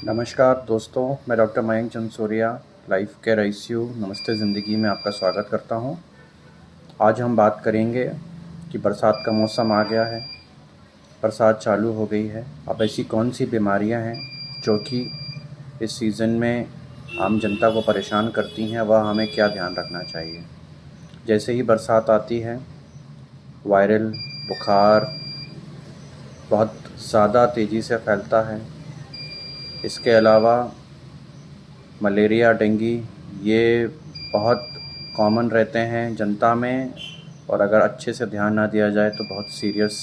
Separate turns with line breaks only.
नमस्कार दोस्तों, मैं doctor Mayank Jansuriya life care ICU नमस्ते ज़िंदगी में आपका स्वागत करता हूं। आज हम बात करेंगे कि बरसात का मौसम आ गया है, बरसात चालू हो गई है। अब ऐसी कौन सी बीमारियां हैं जो कि इस सीज़न में आम जनता को परेशान करती हैं, वह हमें क्या ध्यान रखना चाहिए। जैसे ही बरसात आती है, वायरल बुखार बहुत ज़्यादा तेज़ी से फैलता है। इसके अलावा मलेरिया, डेंगू ये बहुत कॉमन रहते हैं जनता में, और अगर अच्छे से ध्यान ना दिया जाए तो बहुत सीरियस